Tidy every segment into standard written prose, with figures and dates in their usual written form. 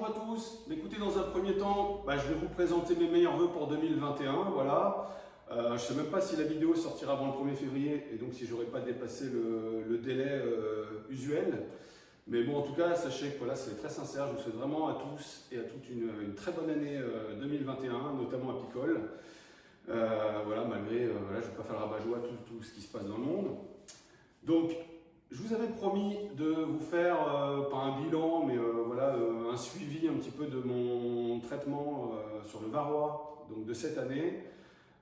à tous. Écoutez, dans un premier temps, je vais vous présenter mes meilleurs vœux pour 2021. Voilà. Je ne sais même pas si la vidéo sortira avant le 1er février et donc si j'aurai pas dépassé le délai usuel. Mais bon, en tout cas, sachez que voilà, c'est très sincère. Je vous souhaite vraiment à tous et à toutes une très bonne année 2021, notamment à Picole. Voilà, malgré, voilà, je ne vais pas faire le rabat-joie tout ce qui se passe dans le monde. Donc, je vous avais promis de vous faire, pas un bilan, mais voilà, un suivi un petit peu de mon traitement sur le varroa donc de cette année.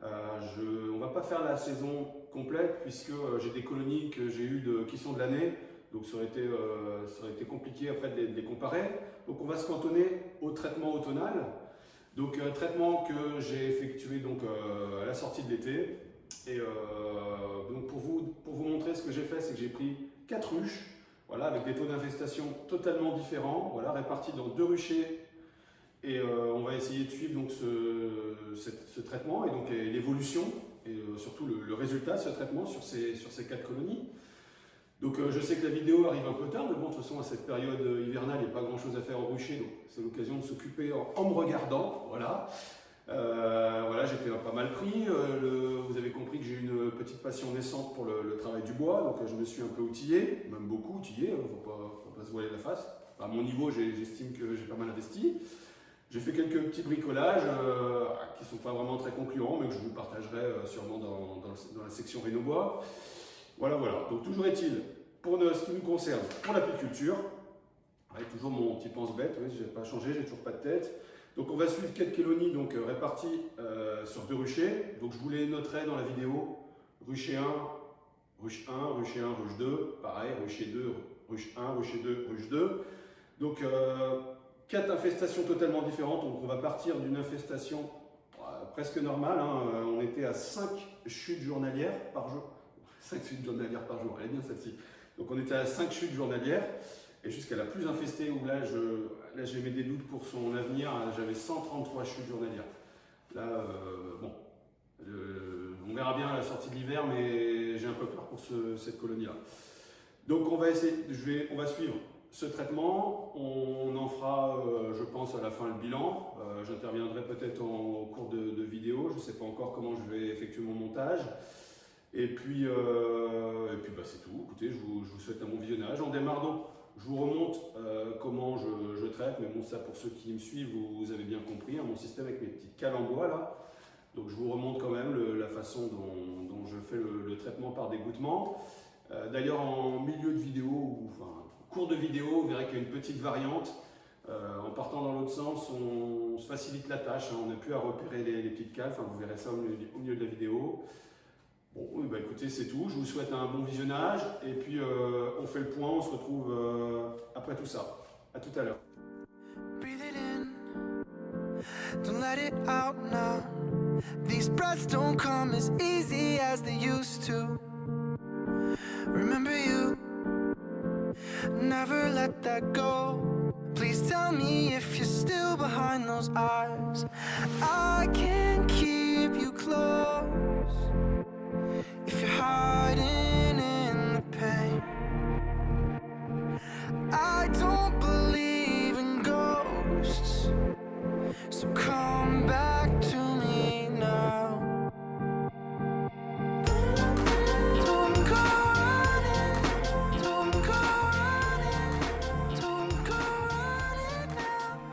On ne va pas faire la saison complète puisque j'ai des colonies que j'ai eues qui sont de l'année, donc ça aurait été compliqué après de les comparer. Donc on va se cantonner au traitement automnal, donc traitement que j'ai effectué donc, à la sortie de l'été. Et donc pour vous montrer ce que j'ai fait, c'est que j'ai pris 4 ruches, voilà, avec des taux d'infestation totalement différents, voilà, répartis dans 2 ruchers. Et on va essayer de suivre donc ce traitement et donc l'évolution et surtout le résultat de ce traitement sur ces 4 colonies. Donc je sais que la vidéo arrive un peu tard, mais bon, de toute façon à cette période hivernale, il n'y a pas grand chose à faire en rucher, donc c'est l'occasion de s'occuper en me regardant, voilà. Voilà, j'étais pas mal pris. Vous avez compris que j'ai une petite passion naissante pour le travail du bois, donc je me suis un peu outillé, même beaucoup outillé, hein, faut pas se voiler la face. À mon niveau, j'estime que j'ai pas mal investi. J'ai fait quelques petits bricolages qui ne sont pas vraiment très concluants, mais que je vous partagerai sûrement dans la section Rénobois. Voilà. Donc toujours est-il, pour ce qui nous concerne, pour l'apiculture, avec toujours mon petit pense-bête, oui, je n'ai pas changé, j'ai toujours pas de tête. Donc on va suivre 4 colonies donc, réparties sur 2 ruchers. Donc je vous les noterai dans la vidéo. Rucher 1, ruche 1, rucher 1, ruche 2. Pareil, rucher 2, ruche 1, rucher 2, ruche 2. Donc 4 infestations totalement différentes. Donc on va partir d'une infestation presque normale. Hein. On était à 5 chutes journalières par jour. 5 chutes journalières par jour, elle est bien celle-ci. Donc on était à 5 chutes journalières. Et jusqu'à la plus infestée, où là j'émets des doutes pour son avenir, j'avais 133 chutes journalières. Là, bon, on verra bien à la sortie de l'hiver, mais j'ai un peu peur pour cette colonie-là. Donc on va suivre ce traitement, on en fera, je pense, à la fin le bilan. J'interviendrai peut-être au cours de vidéo, je ne sais pas encore comment je vais effectuer mon montage. Et puis c'est tout. Écoutez, je vous souhaite un bon visionnage. On démarre donc. Je vous remonte comment je traite, mais bon, ça pour ceux qui me suivent, vous avez bien compris, hein, mon système avec mes petites cales en bois là. Donc je vous remonte quand même la façon dont je fais le traitement par dégouttement. D'ailleurs, en milieu de vidéo, ou enfin cours de vidéo, vous verrez qu'il y a une petite variante. En partant dans l'autre sens, on se facilite la tâche, hein, on n'a plus à repérer les petites cales, enfin, vous verrez ça au milieu de la vidéo. Bon, écoutez, c'est tout. Je vous souhaite un bon visionnage et puis on fait le point, on se retrouve après tout ça. À tout à l'heure. Breathe it in, don't let it out now. These breaths don't come as easy as they used to. Remember you, never let that go. Please tell me if you're still behind those eyes. I can't keep you close if you're hiding in the pain. I don't believe in ghosts, so come back to me now. Don't go running, don't go running, don't go running now.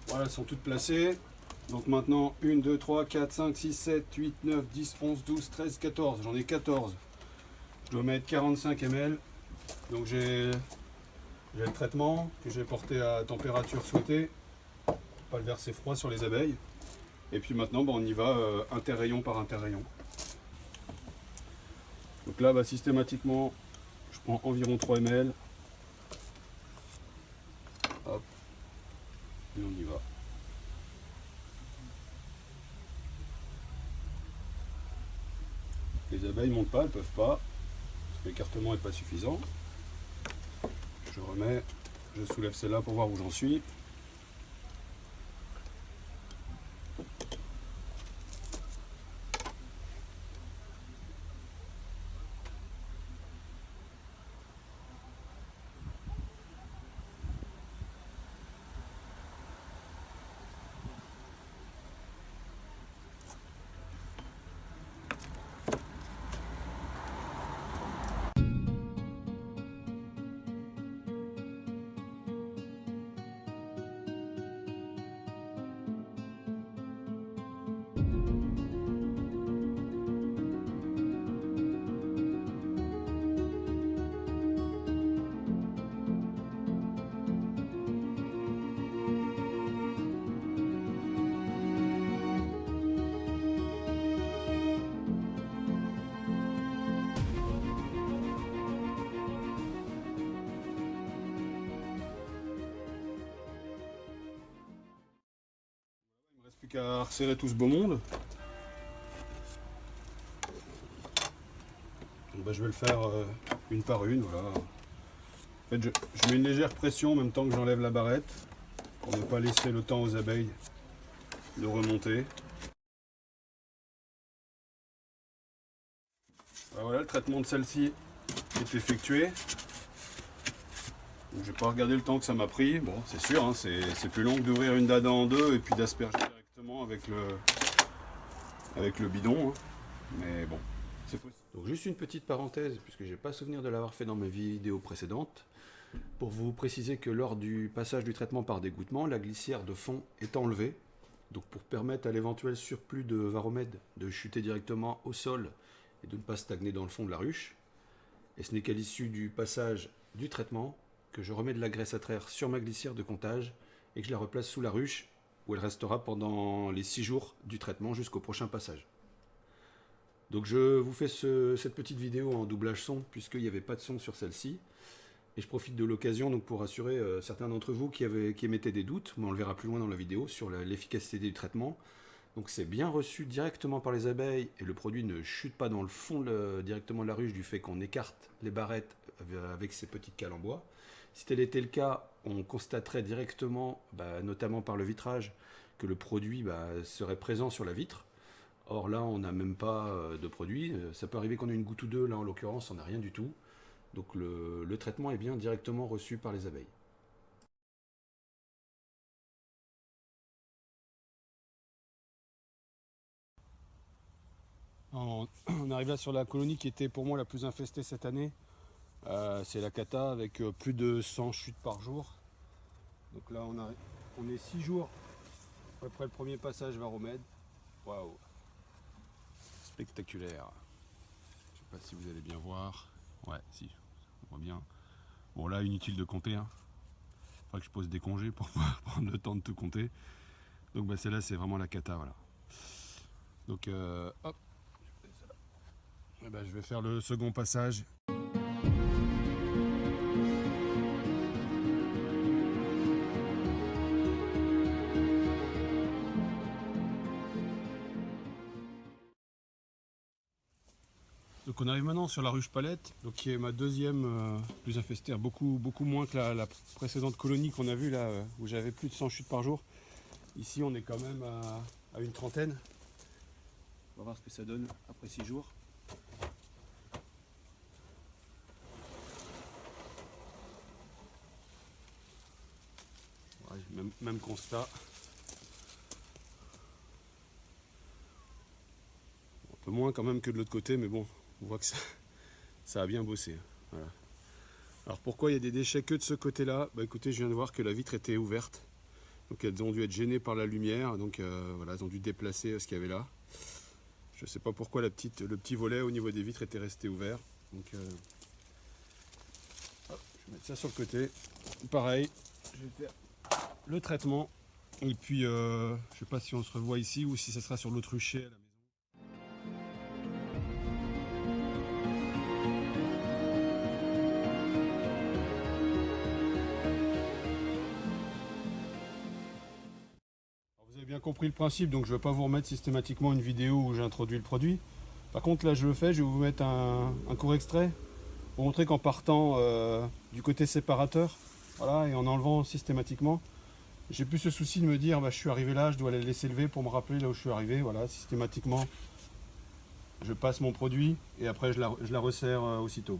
Voilà, elles sont toutes placées. Donc maintenant, 1, 2, 3, 4, 5, 6, 7, 8, 9, 10, 11, 12, 13, 14. J'en ai 14. Je dois mettre 45 ml. Donc j'ai le traitement que j'ai porté à température souhaitée. Pas le verser froid sur les abeilles. Et puis maintenant, on y va interrayon par interrayon. Donc là, systématiquement, je prends environ 3 ml. Hop. Et on y va. Les abeilles ne montent pas, elles ne peuvent pas, parce que l'écartement n'est pas suffisant. Je remets, je soulève celle-là pour voir où j'en suis. Plus qu'à resserrer tout ce beau monde. Donc, bah, je vais le faire une par une, voilà. En fait, je mets une légère pression en même temps que j'enlève la barrette pour ne pas laisser le temps aux abeilles de remonter. Bah, voilà, le traitement de celle-ci est effectué. Donc, je vais pas regarder le temps que ça m'a pris. Bon, c'est sûr, hein, c'est plus long que d'ouvrir une dada en deux et puis d'asperger directement avec le bidon. Hein. Mais bon, c'est possible. Donc juste une petite parenthèse, puisque j'ai pas souvenir de l'avoir fait dans mes vidéos précédentes, pour vous préciser que lors du passage du traitement par dégouttement, la glissière de fond est enlevée. Donc pour permettre à l'éventuel surplus de varomède de chuter directement au sol et de ne pas stagner dans le fond de la ruche. Et ce n'est qu'à l'issue du passage du traitement que je remets de la graisse à traire sur ma glissière de comptage et que je la replace sous la ruche où elle restera pendant les 6 jours du traitement jusqu'au prochain passage. Donc je vous fais cette petite vidéo en doublage son puisqu'il n'y avait pas de son sur celle-ci. Et je profite de l'occasion donc pour rassurer certains d'entre vous qui émettaient des doutes, mais on le verra plus loin dans la vidéo, sur l'efficacité du traitement. Donc c'est bien reçu directement par les abeilles et le produit ne chute pas dans le fond directement de la ruche du fait qu'on écarte les barrettes avec ces petites cales en bois. Si tel était le cas, on constaterait directement, notamment par le vitrage, que le produit serait présent sur la vitre. Or là, on n'a même pas de produit. Ça peut arriver qu'on ait une goutte ou deux, là en l'occurrence, on n'a rien du tout. Donc le traitement est bien directement reçu par les abeilles. On arrive là sur la colonie qui était pour moi la plus infestée cette année. C'est la cata avec plus de 100 chutes par jour. Donc là on est 6 jours après le premier passage varomède. Waouh, spectaculaire. Je sais pas si vous allez bien voir. Ouais, si, on voit bien. Bon là inutile de compter. Hein. Faudrait que je pose des congés pour pouvoir prendre le temps de tout compter. Donc celle-là c'est vraiment la cata, voilà. Donc hop. Et je vais faire le second passage. Donc on arrive maintenant sur la ruche palette, donc qui est ma deuxième plus infestée, beaucoup moins que la précédente colonie qu'on a vue là, où j'avais plus de 100 chutes par jour. Ici on est quand même à une trentaine. On va voir ce que ça donne après 6 jours. Ouais, même constat. Un peu moins quand même que de l'autre côté, mais bon, on voit que ça a bien bossé. Voilà. Alors pourquoi il y a des déchets que de ce côté-là? Écoutez, je viens de voir que la vitre était ouverte. Donc elles ont dû être gênées par la lumière, donc voilà, elles ont dû déplacer ce qu'il y avait là. Je ne sais pas pourquoi le petit volet au niveau des vitres était resté ouvert. Donc hop, je vais mettre ça sur le côté. Pareil, je vais faire le traitement. Et puis je ne sais pas si on se revoit ici ou si ça sera sur l'autre rucher à la maison. Bien compris le principe, donc je ne vais pas vous remettre systématiquement une vidéo où j'introduis le produit. Par contre là je le fais, je vais vous mettre un court extrait pour montrer qu'en partant du côté séparateur, voilà, et en enlevant systématiquement, j'ai plus ce souci de me dire je suis arrivé là, je dois la laisser lever pour me rappeler là où je suis arrivé. Voilà, systématiquement je passe mon produit et après je la resserre aussitôt.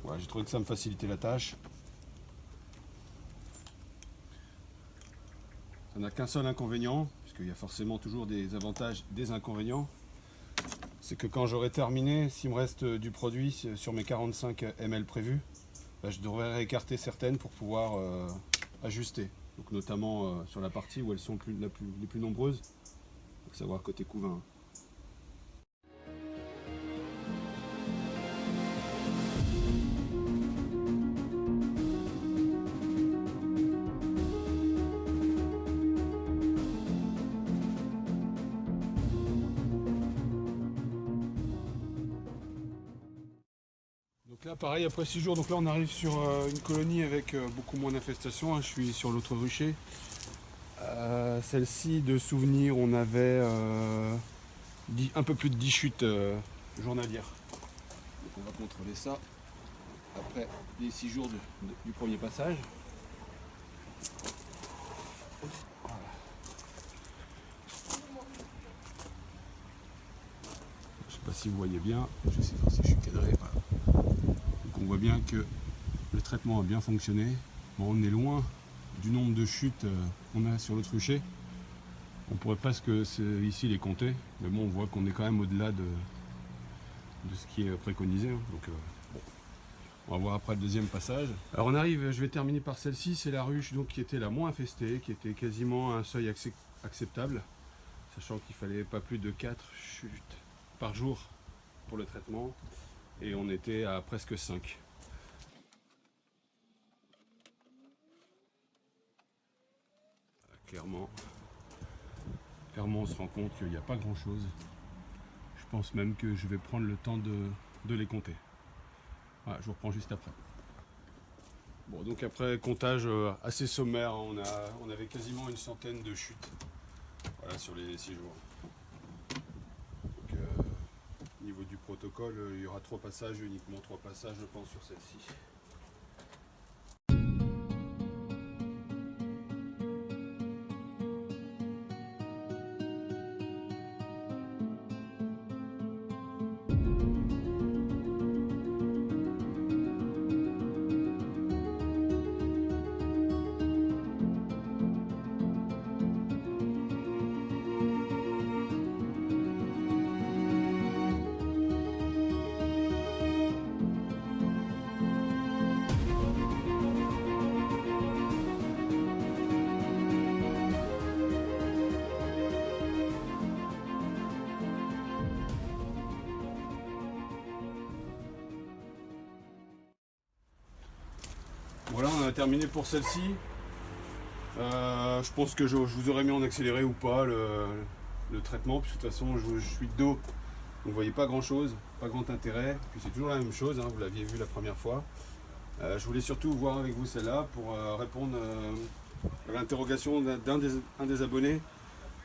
Voilà, j'ai trouvé que ça me facilitait la tâche. Ça n'a qu'un seul inconvénient, puisqu'il y a forcément toujours des avantages et des inconvénients. C'est que quand j'aurai terminé, s'il me reste du produit sur mes 45 ml prévus, je devrais écarter certaines pour pouvoir ajuster. Donc notamment sur la partie où elles sont les plus nombreuses, à savoir côté couvain. Là pareil, après 6 jours, donc là on arrive sur une colonie avec beaucoup moins d'infestations, hein. Je suis sur l'autre rucher. Celle-ci, de souvenir, on avait un peu plus de 10 chutes journalières. Donc on va contrôler ça après les 6 jours du premier passage. Voilà. Je sais pas si vous voyez bien, je sais pas si je suis cadré. Voilà. Donc on voit bien que le traitement a bien fonctionné. Bon, on est loin du nombre de chutes qu'on a sur l'autre rucher. On pourrait presque ici les compter, mais bon, on voit qu'on est quand même au-delà de ce qui est préconisé. Hein. Donc, bon. On va voir après le deuxième passage. Alors on arrive, je vais terminer par celle-ci, c'est la ruche donc, qui était la moins infestée, qui était quasiment à un seuil acceptable, sachant qu'il fallait pas plus de 4 chutes par jour pour le traitement, et on était à presque 5. Clairement, on se rend compte qu'il n'y a pas grand chose. Je pense même que je vais prendre le temps de les compter. Voilà, je vous reprends juste après. Bon, donc après comptage assez sommaire, on avait quasiment une centaine de chutes, voilà, sur les 6 jours. Donc, au niveau du protocole, il y aura 3 passages, uniquement 3 passages je pense sur celle-ci. Voilà, on a terminé pour celle-ci. Je pense que je vous aurais mis en accéléré ou pas le traitement, puisque de toute façon je suis de dos, donc vous voyez pas grand chose, pas grand intérêt, puis c'est toujours la même chose, hein, vous l'aviez vu la première fois. Je voulais surtout voir avec vous celle-là pour répondre à l'interrogation d'un des abonnés,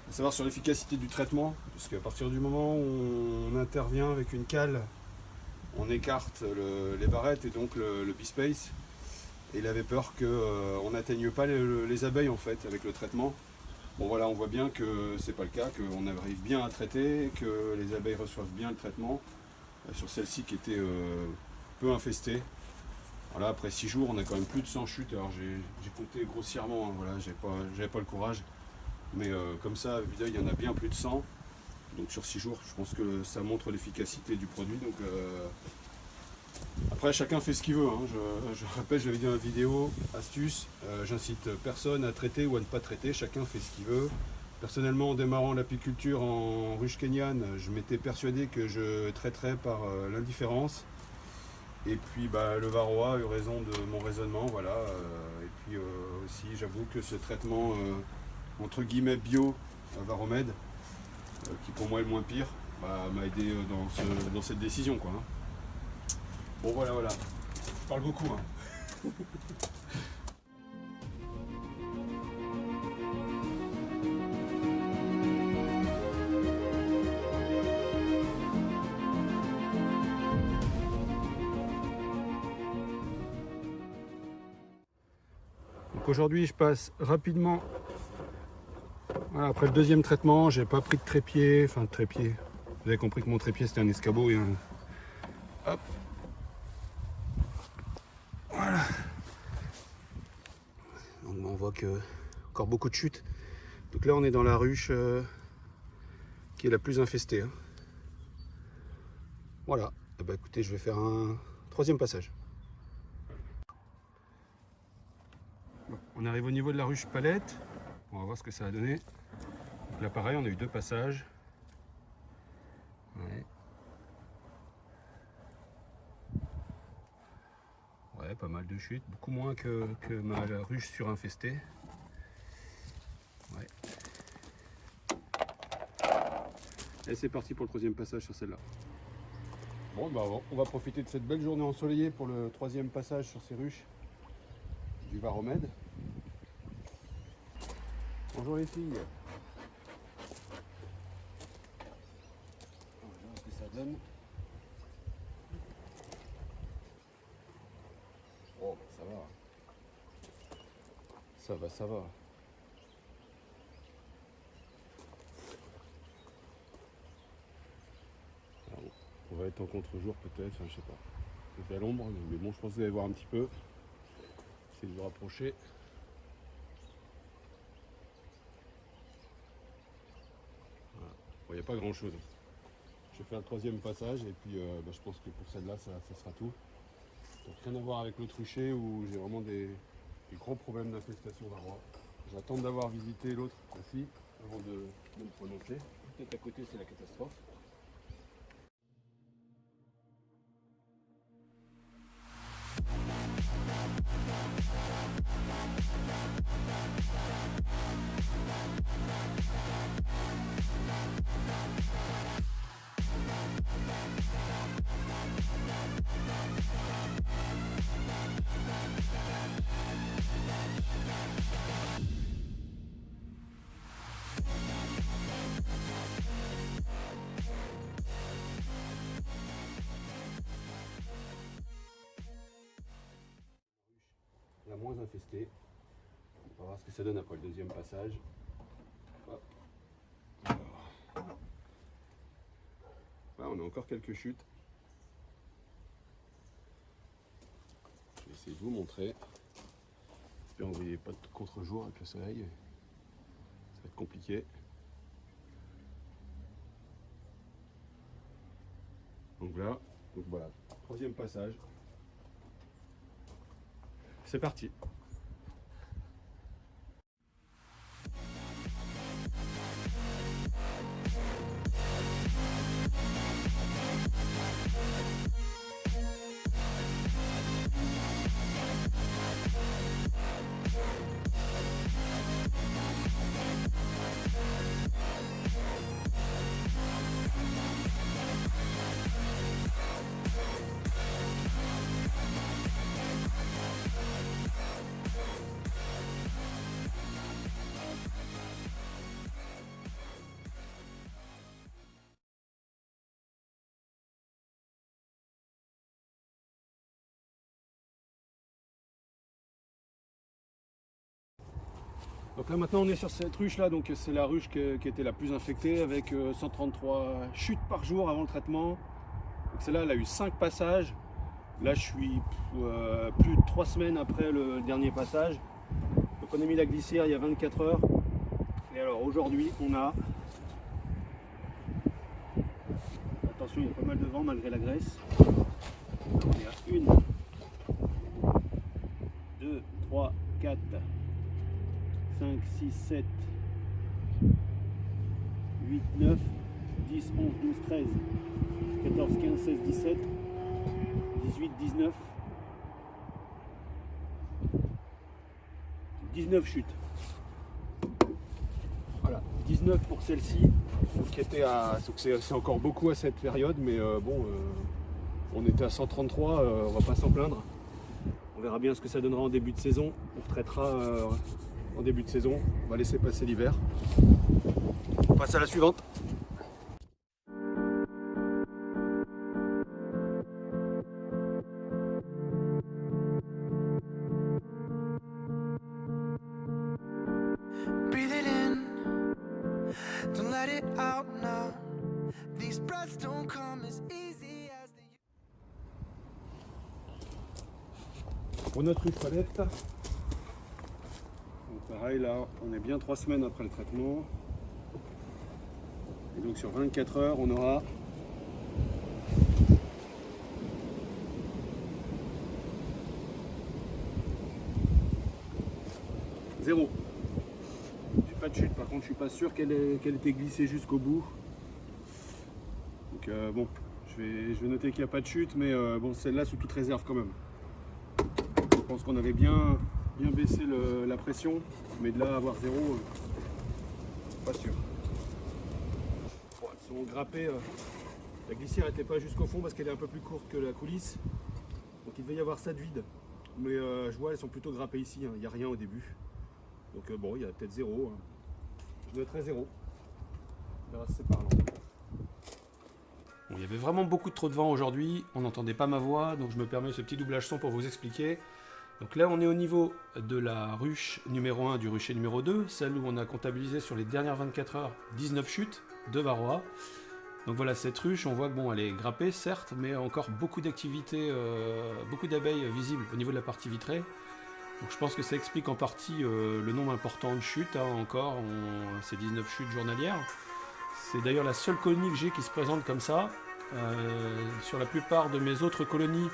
à savoir sur l'efficacité du traitement, puisqu'à partir du moment où on intervient avec une cale, on écarte les barrettes et donc le B-space. Et il avait peur qu'on n'atteigne pas les abeilles en fait avec le traitement. Bon voilà, on voit bien que c'est pas le cas, qu'on arrive bien à traiter, que les abeilles reçoivent bien le traitement. Sur celle-ci qui était peu infestée. Voilà, après 6 jours, on a quand même plus de 100 chutes. Alors j'ai compté grossièrement, hein, voilà, j'avais pas le courage. Mais comme ça, à vue d'œil, il y en a bien plus de 100. Donc sur 6 jours, je pense que ça montre l'efficacité du produit. Donc, après, chacun fait ce qu'il veut. Hein. Je répète, je l'avais dit dans la vidéo, astuce, j'incite personne à traiter ou à ne pas traiter, chacun fait ce qu'il veut. Personnellement, en démarrant l'apiculture en ruche kenyane, je m'étais persuadé que je traiterais par l'indifférence. Et puis le varroa a eu raison de mon raisonnement, voilà. Et puis aussi, j'avoue que ce traitement, entre guillemets, bio, Varomède, qui pour moi est le moins pire, m'a aidé dans cette décision, quoi. Hein. Bon voilà, je parle beaucoup. Hein. Donc aujourd'hui je passe rapidement. Voilà, après le deuxième traitement, j'ai pas pris de trépied, Vous avez compris que mon trépied c'était un escabeau et un. Hop. Voilà. Donc on voit que encore beaucoup de chutes. Donc là on est dans la ruche qui est la plus infestée. Hein. Voilà. Et écoutez, je vais faire un troisième passage. Bon, on arrive au niveau de la ruche palette. On va voir ce que ça a donné. Donc là pareil, on a eu 2 passages. Ouais, pas mal de chutes, beaucoup moins que ma ruche surinfestée. Ouais. Et c'est parti pour le troisième passage sur celle-là. Bon, bah, on va profiter de cette belle journée ensoleillée pour le 3e passage sur ces ruches du Varomède. Bonjour les filles. On va voir ce que ça donne. Oh, ça va. Ça va, ça va. Alors, on va être en contre-jour peut-être, enfin je sais pas. C'est à l'ombre, mais bon, je pense que vous allez voir un petit peu. Essayez de vous rapprocher. Voilà. Bon, il n'y a pas grand chose. Je vais faire le 3e passage et puis je pense que pour celle-là, ça sera tout. Donc rien à voir avec le truchet où j'ai vraiment des gros problèmes d'infestation varroa. J'attends d'avoir visité l'autre aussi avant de me prononcer. Peut-être à côté, c'est la catastrophe. La moins infestée. On va voir ce que ça donne après le 2e passage. Hop. Là, on a encore quelques chutes. Je vais essayer de vous montrer. J'espère que vous voyez pas de contre-jour avec le soleil. Ça va être compliqué. Donc voilà, 3e passage. C'est parti. Donc là maintenant on est sur cette ruche là, donc c'est la ruche qui était la plus infectée avec 133 chutes par jour avant le traitement. Donc celle-là elle a eu 5 passages. Là je suis plus de 3 semaines après le dernier passage. Donc on a mis la glissière il y a 24 heures. Et alors aujourd'hui on a... Attention, il y a pas mal de vent malgré la graisse. Alors, il y a 1, 2, 3, 4, 5, 6, 7, 8, 9, 10, 11, 12, 13, 14, 15, 16, 17, 18, 19, 19 chutes. Voilà, 19 pour celle-ci, qui était à... C'est encore beaucoup à cette période, mais on était à 133, on va pas s'en plaindre. On verra bien ce que ça donnera en début de saison. On retraitera en début de saison. On va laisser passer l'hiver. On passe à la suivante. Breathe it in, don't let it out now. These breaths don't come as easy as they used. Pour notre ruche palette, donc pareil là, on est bien 3 semaines après le traitement. Et donc sur 24 heures, on aura zéro. J'ai pas de chute, par contre je suis pas sûr qu'elle était glissée jusqu'au bout. Donc bon, je vais noter qu'il n'y a pas de chute, mais bon, celle-là sous toute réserve quand même. Je pense qu'on avait bien baissé la pression, mais de là à avoir zéro, pas sûr. Bon, elles sont grappées La glissière n'était pas jusqu'au fond parce qu'elle est un peu plus courte que la coulisse. Donc il devait y avoir ça de vide. Mais je vois, elles sont plutôt grappées ici, hein. Il n'y a rien au début. Donc bon, il y a peut-être 0. Hein. Je noterai 0. On verra si c'est parlant. Bon, il y avait vraiment beaucoup trop de vent aujourd'hui, on n'entendait pas ma voix, donc je me permets ce petit doublage son pour vous expliquer. Donc là on est au niveau de la ruche numéro 1 du rucher numéro 2, celle où on a comptabilisé sur les dernières 24 heures 19 chutes de varroa. Donc voilà, cette ruche, on voit que bon, elle est grappée certes, mais encore beaucoup d'activité, beaucoup d'abeilles visibles au niveau de la partie vitrée. Donc je pense que ça explique en partie le nombre important de chutes, hein, encore, ces 19 chutes journalières. C'est d'ailleurs la seule colonie que j'ai qui se présente comme ça. Sur la plupart de mes autres colonies,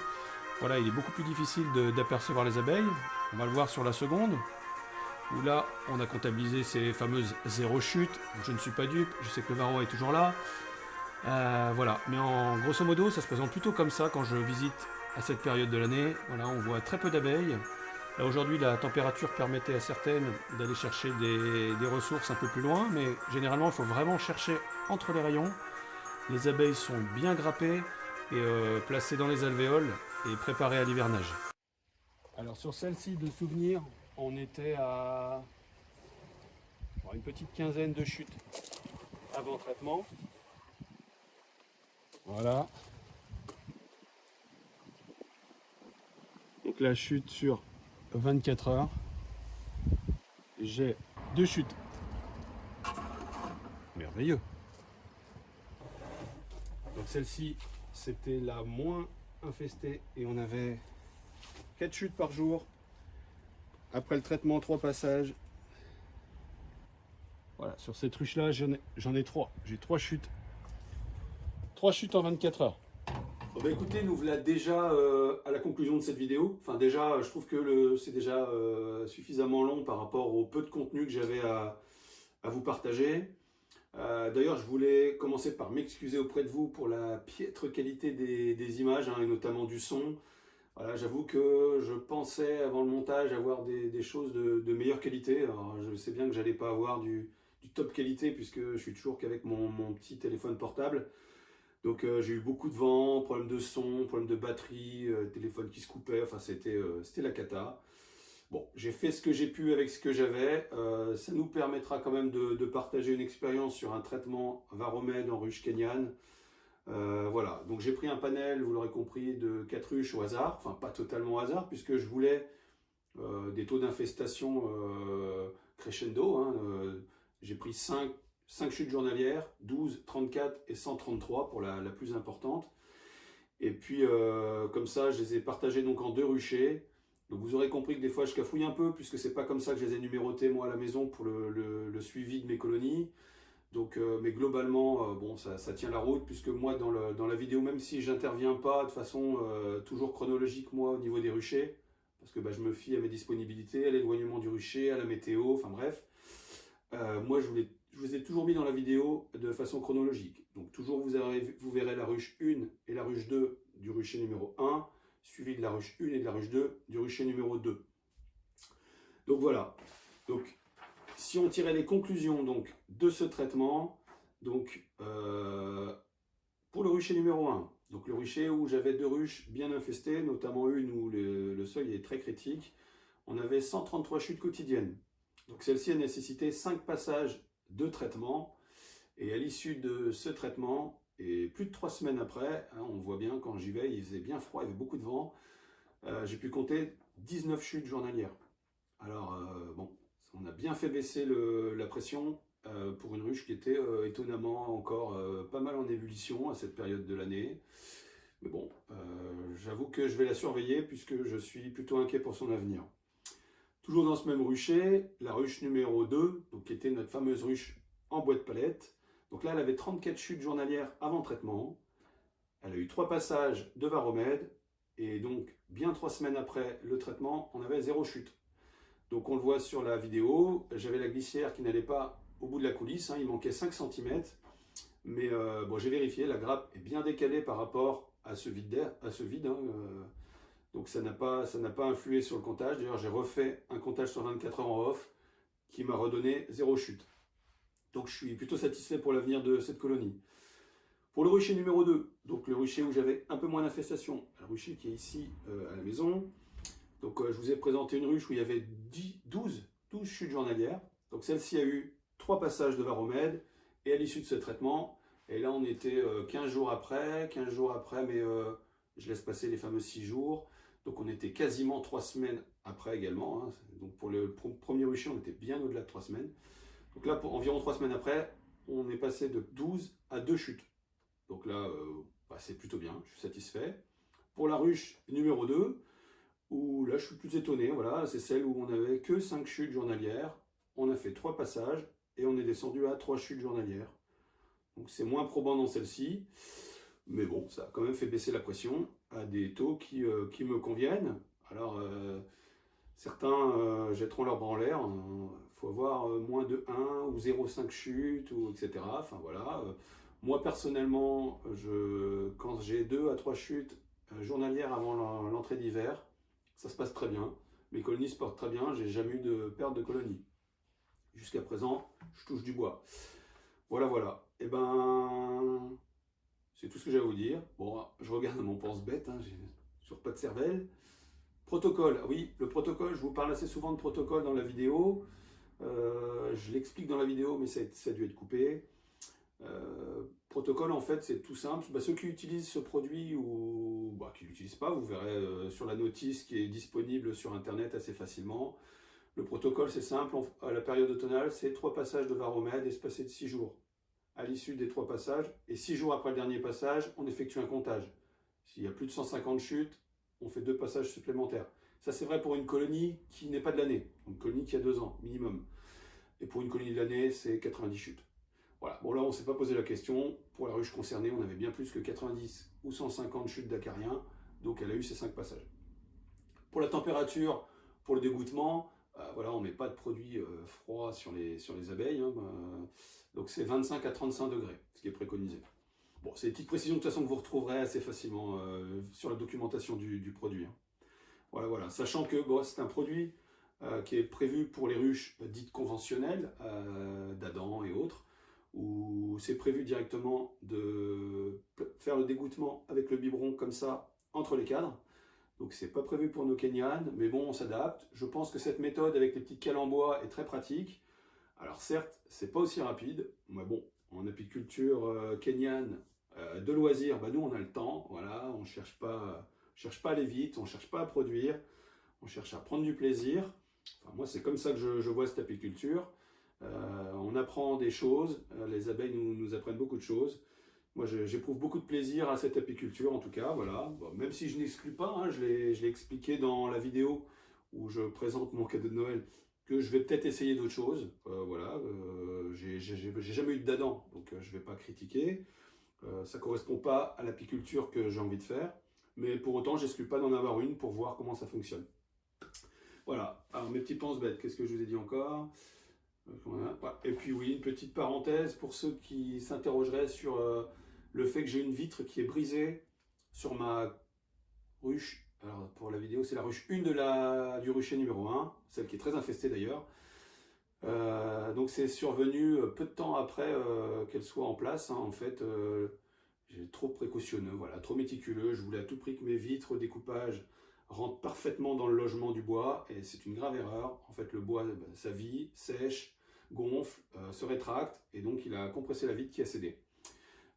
voilà, il est beaucoup plus difficile d'apercevoir les abeilles. On va le voir sur la seconde, où là, on a comptabilisé ces fameuses 0 chutes. Je ne suis pas dupe, je sais que le varroa est toujours là. Voilà, mais en grosso modo, ça se présente plutôt comme ça quand je visite à cette période de l'année. Voilà, on voit très peu d'abeilles. Là aujourd'hui la température permettait à certaines d'aller chercher des ressources un peu plus loin, mais généralement il faut vraiment chercher entre les rayons. Les abeilles sont bien grappées et placées dans les alvéoles et préparées à l'hivernage. Alors sur celle-ci de souvenir, on était à une petite quinzaine de chutes avant traitement. Voilà. Donc la chute sur 24 heures, j'ai 2 chutes. Merveilleux. Donc celle-ci, c'était la moins infestée et on avait 4 chutes par jour. Après le traitement, 3 passages. Voilà, sur cette ruche-là, j'en ai 3. J'ai 3 chutes. 3 chutes en 24 heures. Bon bah écoutez, nous voilà déjà à la conclusion de cette vidéo. Enfin déjà, je trouve que c'est déjà suffisamment long par rapport au peu de contenu que j'avais à vous partager. D'ailleurs, je voulais commencer par m'excuser auprès de vous pour la piètre qualité des images, hein, et notamment du son. Voilà, j'avoue que je pensais avant le montage avoir des choses de meilleure qualité. Alors, je sais bien que j'allais pas avoir du top qualité puisque je suis toujours qu'avec mon petit téléphone portable. Donc j'ai eu beaucoup de vent, problème de son, problème de batterie, téléphone qui se coupait, enfin c'était la cata. Bon, j'ai fait ce que j'ai pu avec ce que j'avais. Ça nous permettra quand même de partager une expérience sur un traitement Varromed en ruche kenyane. Voilà, donc j'ai pris un panel, vous l'aurez compris, de 4 ruches au hasard, enfin pas totalement au hasard, puisque je voulais des taux d'infestation crescendo. Hein, j'ai pris 5 chutes journalières, 12, 34 et 133 pour la plus importante. Et puis comme ça, je les ai partagées donc en 2 ruchers. Donc vous aurez compris que des fois je cafouille un peu, puisque c'est pas comme ça que je les ai numérotées moi à la maison pour le suivi de mes colonies. Donc, mais globalement, bon, ça tient la route, puisque moi dans la vidéo, même si j'interviens pas de façon toujours chronologique moi au niveau des ruchers, parce que bah, je me fie à mes disponibilités, à l'éloignement du rucher, à la météo, enfin bref, moi je vous ai toujours mis dans la vidéo de façon chronologique. Donc toujours vous verrez la ruche 1 et la ruche 2 du rucher numéro 1, suivi de la ruche 1 et de la ruche 2 du rucher numéro 2. Donc voilà. Donc si on tirait les conclusions donc, de ce traitement, donc pour le rucher numéro 1, donc le rucher où j'avais 2 ruches bien infestées, notamment une où le seuil est très critique, on avait 133 chutes quotidiennes. Donc celle-ci a nécessité 5 passages de traitement, et à l'issue de ce traitement, et plus de 3 semaines après, hein, on voit bien quand j'y vais, il faisait bien froid, il y avait beaucoup de vent, j'ai pu compter 19 chutes journalières. Alors bon, on a bien fait baisser la pression pour une ruche qui était étonnamment encore pas mal en ébullition à cette période de l'année. Mais bon, j'avoue que je vais la surveiller puisque je suis plutôt inquiet pour son avenir. Toujours dans ce même rucher, la ruche numéro 2, donc, qui était notre fameuse ruche en bois de palette. Donc là, elle avait 34 chutes journalières avant traitement. Elle a eu 3 passages de Varromed. Et donc, bien 3 semaines après le traitement, on avait 0 chute. Donc on le voit sur la vidéo, j'avais la glissière qui n'allait pas au bout de la coulisse, hein, il manquait 5 cm. Mais bon, j'ai vérifié, la grappe est bien décalée par rapport à ce vide d'air, hein, donc ça n'a pas influé sur le comptage. D'ailleurs, j'ai refait un comptage sur 24 heures en off qui m'a redonné 0 chute. Donc je suis plutôt satisfait pour l'avenir de cette colonie. Pour le rucher numéro 2, donc le rucher où j'avais un peu moins d'infestation, le rucher qui est ici à la maison. Donc je vous ai présenté une ruche où il y avait 12 chutes journalières. Donc celle-ci a eu 3 passages de varomède et à l'issue de ce traitement, et là on était 15 jours après, mais je laisse passer les fameux 6 jours. Donc on était quasiment 3 semaines après également. Hein. Donc pour le premier rucher, on était bien au-delà de 3 semaines. Donc là, pour environ 3 semaines après, on est passé de 12 à 2 chutes. Donc là, c'est plutôt bien, je suis satisfait. Pour la ruche numéro 2, où là je suis plus étonné, voilà, c'est celle où on n'avait que 5 chutes journalières. On a fait 3 passages et on est descendu à 3 chutes journalières. Donc c'est moins probant dans celle-ci, mais bon, ça a quand même fait baisser la pression à des taux qui me conviennent. Alors certains jetteront leur bras en l'air, il faut avoir moins de 1 ou 0,5 chutes, ou etc. Enfin voilà. Moi personnellement, quand j'ai 2 à 3 chutes journalières avant l'entrée d'hiver, ça se passe très bien. Mes colonies se portent très bien, j'ai jamais eu de perte de colonies. Jusqu'à présent, je touche du bois. Voilà, voilà. Et ben, c'est tout ce que j'ai à vous dire. Bon, je regarde mon pense-bête, hein, j'ai toujours pas de cervelle. Protocole, oui, le protocole, je vous parle assez souvent de protocole dans la vidéo. Je l'explique dans la vidéo, mais ça a dû être coupé. Protocole, en fait, c'est tout simple. Ceux qui utilisent ce produit ou qui ne l'utilisent pas, vous verrez sur la notice qui est disponible sur Internet assez facilement. Le protocole, c'est simple. À la période automnale, c'est 3 passages de varomède espacés de 6 jours. À l'issue des 3 passages, et 6 jours après le dernier passage, on effectue un comptage. S'il y a plus de 150 chutes, on fait 2 passages supplémentaires. Ça, c'est vrai pour une colonie qui n'est pas de l'année. Une colonie qui a 2 ans, minimum. Et pour une colonie de l'année, c'est 90 chutes. Voilà. Bon, là, on ne s'est pas posé la question. Pour la ruche concernée, on avait bien plus que 90 ou 150 chutes d'acariens. Donc, elle a eu ces 5 passages. Pour la température, pour le dégoûtement, voilà, on ne met pas de produit froid sur les abeilles. Hein, donc, c'est 25 à 35 degrés, ce qui est préconisé. Bon, c'est des petites précisions de toute façon que vous retrouverez assez facilement sur la documentation du produit. Hein. Voilà, voilà. Sachant que c'est un produit qui est prévu pour les ruches dites conventionnelles, d'Adam et autres, où c'est prévu directement de faire le dégoûtement avec le biberon comme ça entre les cadres. Donc c'est pas prévu pour nos kenyanes, mais bon, on s'adapte. Je pense que cette méthode avec les petites cales en bois est très pratique. Alors certes, c'est pas aussi rapide, mais bon, en apiculture kenyane de loisirs, nous on a le temps, voilà, on cherche pas à aller vite, on cherche pas à produire, on cherche à prendre du plaisir. Enfin, moi c'est comme ça que je vois cette apiculture. On apprend des choses, les abeilles nous apprennent beaucoup de choses. Moi, j'éprouve beaucoup de plaisir à cette apiculture, en tout cas, voilà. Bon, même si je n'exclus pas, hein, je l'ai expliqué dans la vidéo où je présente mon cadeau de Noël, que je vais peut-être essayer d'autres choses. Voilà, j'ai jamais eu de d'Adam, donc je ne vais pas critiquer. Ça ne correspond pas à l'apiculture que j'ai envie de faire, mais pour autant, je n'exclus pas d'en avoir une pour voir comment ça fonctionne. Voilà, alors mes petits pense-bêtes, qu'est-ce que je vous ai dit encore ? Voilà. Et puis oui, une petite parenthèse pour ceux qui s'interrogeraient sur le fait que j'ai une vitre qui est brisée sur ma ruche. Alors pour la vidéo, c'est la ruche 1 du rucher numéro 1, celle qui est très infestée d'ailleurs. Donc c'est survenu peu de temps après qu'elle soit en place. Hein. En fait, j'ai trop précautionneux, voilà, trop méticuleux. Je voulais à tout prix que mes vitres au découpage rentrent parfaitement dans le logement du bois, et c'est une grave erreur. En fait, le bois, ça vit, sèche, gonfle, se rétracte, et donc il a compressé la vitre qui a cédé.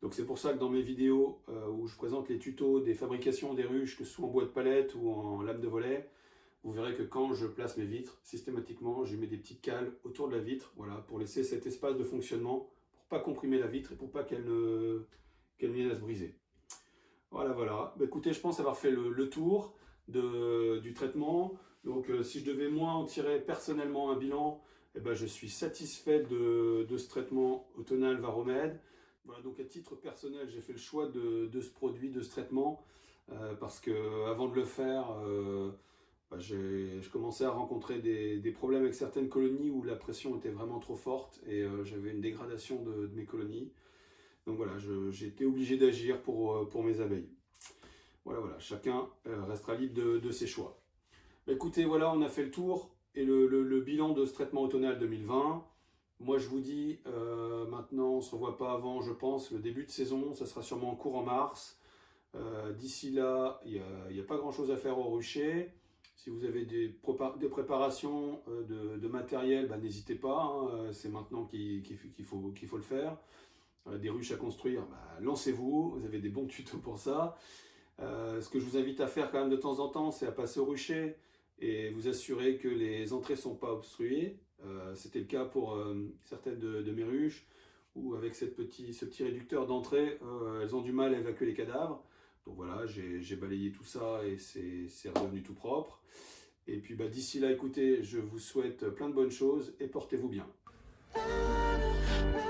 Donc c'est pour ça que dans mes vidéos où je présente les tutos des fabrications des ruches, que ce soit en bois de palette ou en lame de volet, vous verrez que quand je place mes vitres, systématiquement, je mets des petites cales autour de la vitre, voilà, pour laisser cet espace de fonctionnement, pour pas comprimer la vitre et pour pas qu'elle vienne à se briser. Voilà, voilà. Écoutez, je pense avoir fait le tour du traitement. Donc si je devais moi en tirer personnellement un bilan, je suis satisfait de ce traitement automnal varomède. Voilà, donc à titre personnel, j'ai fait le choix de ce produit, de ce traitement, parce que avant de le faire, je commençais à rencontrer des problèmes avec certaines colonies où la pression était vraiment trop forte et j'avais une dégradation de mes colonies. Donc voilà, j'ai été obligé d'agir pour mes abeilles. Voilà, voilà, chacun restera libre de ses choix. Écoutez, voilà, on a fait le tour et le bilan de ce traitement automnal 2020. Moi je vous dis, maintenant on ne se revoit pas avant, je pense, le début de saison, ça sera sûrement en cours en mars. D'ici là, il n'y a pas grand chose à faire au rucher. Si vous avez des préparations de matériel, bah, n'hésitez pas, hein, c'est maintenant qu'il faut le faire. Des ruches à construire, bah, lancez-vous, vous avez des bons tutos pour ça. Ce que je vous invite à faire quand même de temps en temps, c'est à passer au rucher et vous assurer que les entrées ne sont pas obstruées. C'était le cas pour certaines de mes ruches, où avec ce petit réducteur d'entrée, elles ont du mal à évacuer les cadavres. Donc voilà, j'ai balayé tout ça et c'est redevenu tout propre. Et puis bah, d'ici là, écoutez, je vous souhaite plein de bonnes choses et portez-vous bien. Na, na, na.